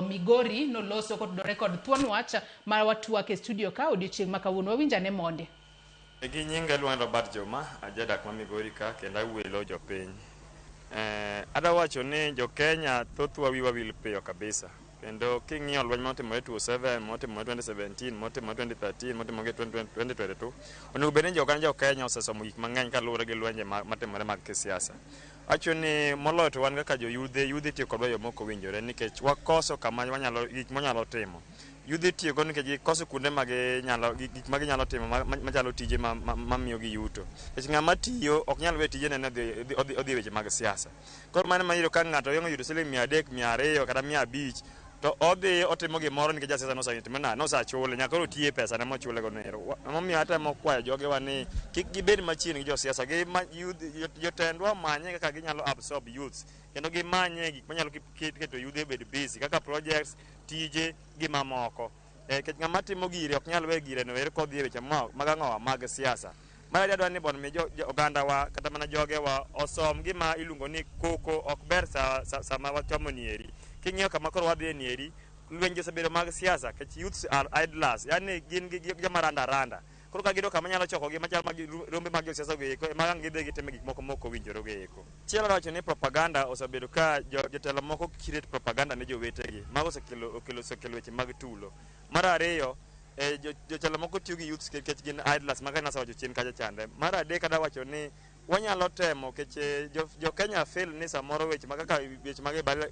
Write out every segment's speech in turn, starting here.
Migori noloso kotudore kod thuon wach mar watwak e studio ka odiochieng' ma kawuono. Wawinjane mondi. Gi nyinga Luan Robert Joma, ajadak ma Migori ka kendo awuelo jopiny. Ada wacho ni jo Kenya thothwa wiwa wil piyo kabisa. Kendo king'iyo lweny motimore 2007, motimore 2017, motimore 2013, motimore 2022, onego bed ni jo Kenya osesomo gik mang'eny kaluwore gi lwenje matimore mag kisiasa. Wacho ni moloyo to wan kaka yudhe tiyo kodwa yo mok owinjore nikech wakoso kama gik manyalo timo. Yudhe tiyo go nikech gikoso kuonde gik ma ginyalo timo machalo tije mamiyo gi yuto. Nikech ng'ama tiyo ok nyal we tije nene odhi weche mag siasa. Koro mano mayiro ka ng'ato yudo siling 300, 200 kata 500 to odhi otimo gimoro nikech jasiasa nosachule nyaka koro tiye pesa ne mochule go nero. Momiyo atemo kwayo jogewa ni kik gibed machiegni gi josiasa, jotendwa manye kaka ginyalo absorb youths kendo gimanye gik manyalo keto yudhe bed busy kaka projects, tije gi mamoko. Nikech ng'ama timo gire ok nyal we gire no ere kodhi e weche mag siasa. Mara adwa ni bon mi ogandawa kata mana jogewa osom gima iluongo ni koko ok ber sama wachomo nieri. King'iyo kama koro wadhi e nieri, lwenje osebedo mag siasa, kech youths are idlers, yani gin joma randa. Koro ka gido kama nyalo choko gi machal mag rombe mag josiasa go eko, ema gidhi gitimo gik moko mok owinjore go eko. Chielo wacho ni propaganda osebedo ka jotelo moko create propaganda ne jowetegi, mago osekelo weche mag tulo. Mar ariyo, jotelo moko tiyo gi youths kech gin idlers ma kana sawacho chien kacha chande. Mar adek kada wacho ni wanyalo temo kech jo Kenya feel ni samoro weche mag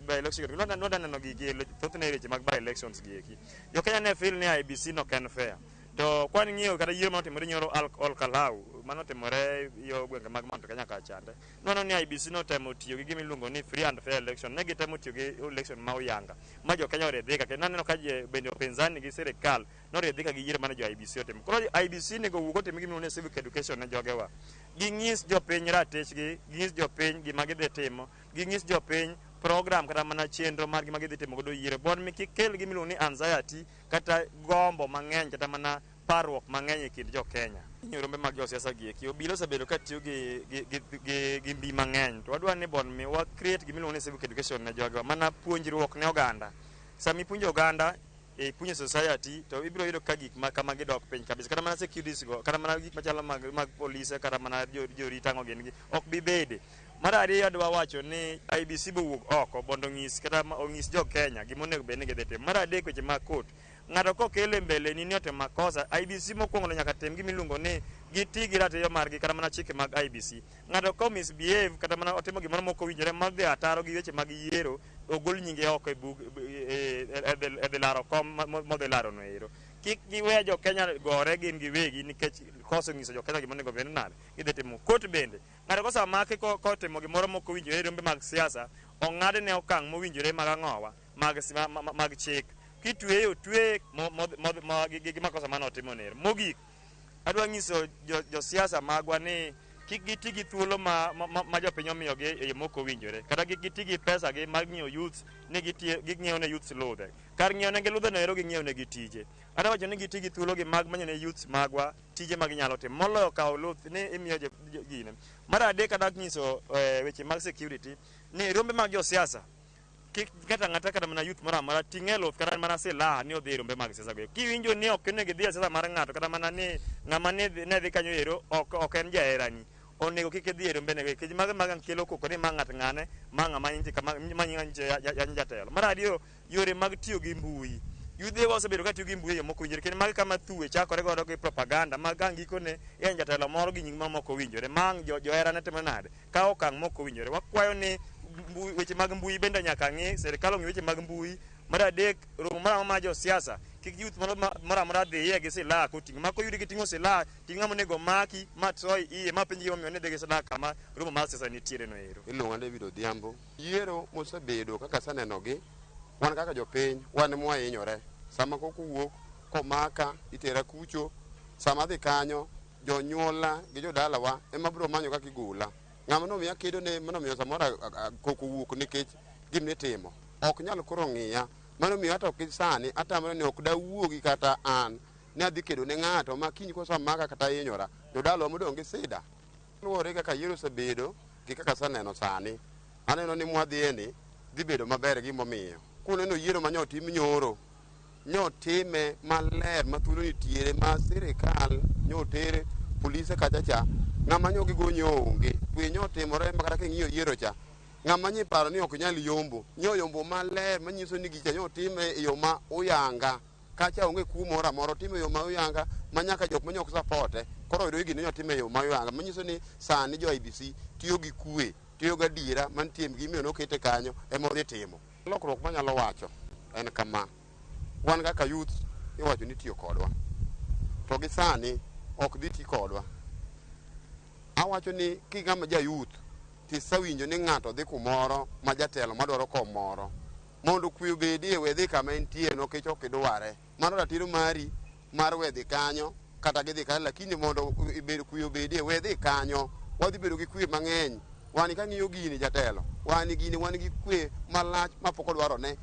by election nonda neno gigi thothne weche mag by elections gi eki. Jo Kenya ne feel ni IBC no can fair. To kwan ng'iyo kata yiero manotimore nyoro Ol Kalau manotimore yo gwenge mag Mount Kenya ka chande. Nono ni IBC no temo tiyo gi gima iluongo ni free and fair election. Ne gitemo tiyo gi election ma oyanga. Ma jo Kenya oredhika kendo naneno ka bende opinzani gi sirikal noredhika gi yiero mane jo IBC otimo. Koro IBC nego wuok otim gima iluongo ni civic education ne jogewa. Ging'is jopiny ratechgi, ging'is jopiny gima gidhi timo, ging'is jopiny program kata mana chenro mar gima gidhi timo godo yiero. Bon mi kikel gima iluongo ni anxiety kata gombo mang'eny kata mana parruok mang'eny e kind jo Kenya. Rombe mag josiasa gi eki obila osebedo ka tiyo gi mbi mang'eny. To wadwa ni bon mi wa create gima iluongo ni civic education ne jogewa, mana puonjruok ne oganda. Sami puonjo oganda e punyo society to ibiro yudo ka gik kama gidok piny kabisa, kata mana securities go kata mana gik machalo mag polise kata mana jorita ngo gin gi ok bi bede. Mar ariyo adwa wacho ni IBC bo wuok oko bondo ong'is kata ong'is jo Kenya gima onego bed ni gidhi timo. Mar adek weche mag court, ng'ato kokele mbele ni otimo makosa, IBC mokwongo nyaka tem gima iluongo ni giti gi ratiro margi kata mana chike mag IBC. Ng'ato ko misbehave kata mana otimo gimoro mok owinjore madhi ataro gi weche mag yiero, ogol nyinge oko e bug e laro kom modhi laro no ero. Kik giwe jo Kenya gore gin giwegi nikech koso ng'iso jo Kenya gima onego bed nade gidhi timo. Court bende ng'ato kosa make kotimo gimoro mok owinjore e rombe mag siasa, ong'adne okang' mowinjore mag ang'owa mag chik. Kitweyo twe gi makosa mane otimo nero. Mogik adwa ng'iso josiasa magwa ni kik giti gi thuolo ma jopiny omiyogi e yo mok owinjore, kata giti gi pesa gi mag ng'iewo youths ni ging'iewo ne youths ludhe. Kar ng'iewo negi ludhe no ero ging'iewo negi tije. Adwa wacho ni giti gi thuolo gi mag manyo ne youths magwa tije ma ginyalo timo moloyo kawo luth ni imiyo gine. Mar adek adwa ng'iso weche mag security ni rombe mag josiasa kik kata ng'ata kata mana youth moro amora ting'e luth kata mana silaha ni odhi rombe mag siasa go. Kiwinjo ni ok onego idhi e siasa mar ng'ato kata mana ni ng'ama ne dhi kanyo ero ok en jaherani, onego kik idhi e rombe nego kech mag kelo koko ni ma ng'at ng'ane ma ng'ama inti kama yan jatelo. Mar ariyo, yore mag tiyo gi mbui. Yudhe osebedo ka tiyo gi mbui moko owinjore kendo mag kama thuwe chakore godo gi propaganda mag gikone en jatelo moro gi nying moko owinjore mang johera ne timo nade ka okang' moko owinjore. Wakwayo ni weche mag mbui bende nyaka ng'i, serikal ong'i weche mag mbui. Mar adek, romo moro ma josiasa kik youth moro amora dhiye gi silaha koting'o. Mako yudi giting'o silaha, ting'o monego maki ma soy iye ma penji omiyo ne dhi gi silaha kama romo mar siasa nitiere no ero. Iluonga David Odhiambo. Yiero mosebedo kaka asenenogi, wan kaka jopiny wan mwahinyore. Sama koko wuok komaka itera kucho, sama dhi kanyo jonyuola gi jodalawa ema biro manyo kaka igula. Ng'ama nomiya kedo ne manomiyo samoro koko wuok nikech gimne timo ok nyalo koro ng'iya. Mano miyo hata ok sani atamre ni ok dawuogi kata an ne adhi kedo ne ng'ato ma kiny kosa maka kata hinyora jodalawa modong' gi sida. Luwore kaka yiero osebedo gi kaka aseneno sani, aneno ni mwadhieni dhi bedo maber gimomiyo kuneno yiero ma nyotim nyoro nyotime maler ma thuolo nitiere ma sirikal nyotere polise kacha cha ng'ama nyogigo onge kwe nyotimore makata king'iyo yiero cha ng'ama nyiparo ni ok nyal yombo nyoyombo maler manyiso ni gicha nyotime e yo ma uyanga kacha onge kumoro amoro time e yo ma uyanga manyaka jok manyok sapote koro yudo gini nyotime e yo ma uyanga manyiso ni sani jo IBC tiyo gi kwe tiyo gi adiera mantie gimiyo nokete kanyo ema odhi timo. Lokruok manyalo wacho en kama: wan kaka youth iwacho ni tiyo kodwa to gi sani ok dhi ti kodwa. Awacho ni king'ama ja youth tisawinjo ni ng'ato dhi kumoro ma jatelo madwaro kom moro mondo kwe obedie wedhi kama entie nikech ok idware. Mano ratiro mari mar wedhi kanyo kata gidhi kanyo, lakini mondo kwe obedie wedhi kanyo. Wadhi bedo gi kwe mang'eny. Wan ka ng'iyo gini jatelo, wan gi kwe malach mapok odwarone.